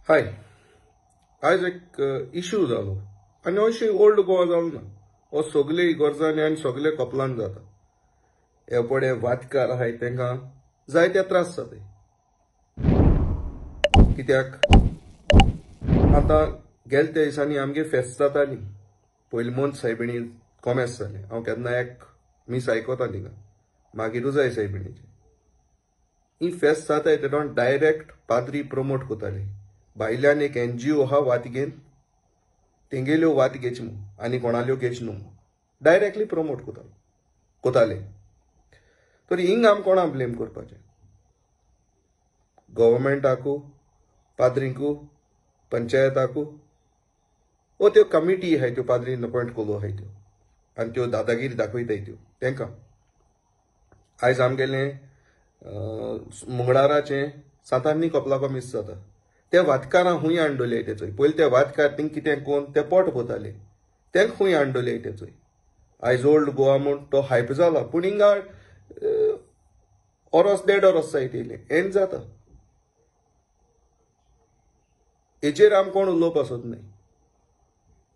हाय, आज एक इश्यू जालो आनी अशें ओल्ड गोवा जावना. हो सगळे इगर्जांनी आनी सगळे कपलान जाता. हे पडे वातकार आहाय तांकां जायते त्रास जाताय. कित्याक आतां गेल्या त्या दिसांनी आमगे फेस्त जाताली. पयलीं मोंत सायबिणी कॉमेस जालें. हांव केन्ना एक मीस आयकोता थिंगा मागीरूच जाय सायबिणीचे. ही फेस्त जाताय तेदोन डायरेक्ट पाद्री प्रमोट कोताले. भायल्यान एक NGO आहा वात घेन तेंगेल्यो वात घेच म्हणून आनी कोणाल्यो घेच न्हू डायरेक्टली प्रमोट कोताले. तर हिंग आम कोणा ब्लेम करपाचें? गव्हर्मेंटाकू, पाद्रींकू, पंचायताकू, वो त्यो कमिटी आहाय त्यो पाद्रीन अपॉयंट केलो आहाय त्यो आनी त्यो दादागिरी दाखयताय त्यो तांकां. आयज आमगेलें मुंगडाराचें सातांनी कपलाको मिस जाता. ते वातकारां खूंय हाडले ते चोय. पयलीं ते वातकार थिंग कितें कोन्न ते पोट भोताले तेंक खूंय हाडले ते चोय. आयज ओल्ड गोवा म्हूण तो हायप जाला पूण हिंगा ओरोस देड ओरोस जायत येयलें एंड जाता. हेजेर आम कोण उलोवप आसत न्हय.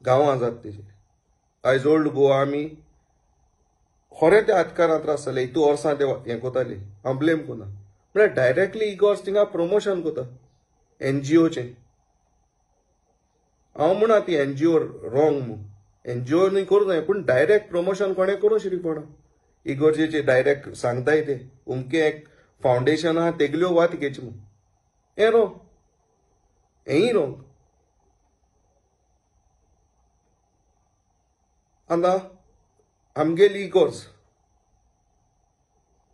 गांवां जाता तेजेर. आयज ओल्ड गोवा आमी खरें त्या आतकारां त्रास जाले. हितू वर्सां ते हें कोताले. हांव ब्लेम कोना म्हळ्यार डायरेक्टली इगोर्स थिंगा प्रमोशन कोता NGOचें. हांव म्हणा ती NGO रॉंग म्हूण. NGO न्हय करूं जाय पूण डायरेक्ट प्रमोशन कोणें करूं शिरीपणा. इगर्जेचे डायरेक्ट सांगताय ते उमकें एक फावंडेशन आहा तेगल्यो वात घेच म्हूण. हें रॉंग. हेंय रॉंग. आतां आमगेली इगोर्ज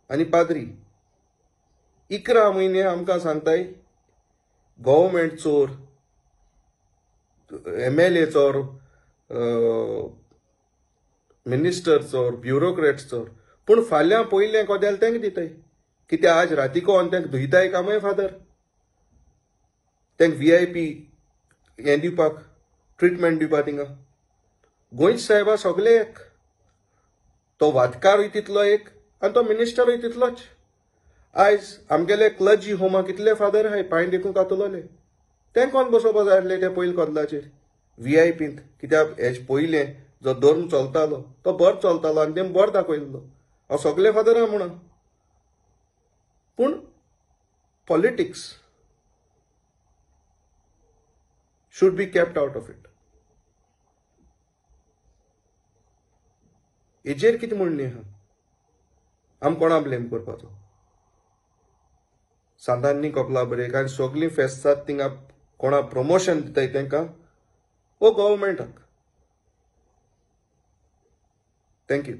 आनी पाद्री 11 म्हयने आमकां सांगताय गव्हर्मेंट चोर, MLA चोर, मिनिस्टर चोर, ब्युरोक्रेट चोर. पूण फाल्यां पयलें कोदेल तेंक दिताय. कित्याक आज रातीको तेंक धुयताय कामय फादर. तेंक VIP हें दिवपाक ट्रिटमेंट दिवपाक थिंगा. गोंयच साहेबा सगळे एक. तो वातकारूय तितलो एक आनी तो मिनिस्टरूय तितलोच. आयज आमगेले क्लर्जी होमा कितले फादर आहाय पांय देखून कातलोले. तें कोण बसोवपा जाय आसलें ते पयलीं कदलाचेर VIPंत. कित्याक हेज पयलें जो धर्म चलतालो तो बरो चलतालो आनी तें बरो दाखयल्लो. हांव सगळे फादर आहा म्हणा पूण politics should be kept out of it. हेजेर कितें म्हणणें आहा? आम कोणा ब्लेम करपाचो? सांतांनी कपला बरें आनी सगळीं फेस्त जाता थिंगा कोणा प्रमोशन दिताय तांकां वो गव्हर्मेंटाक. थँक्यू.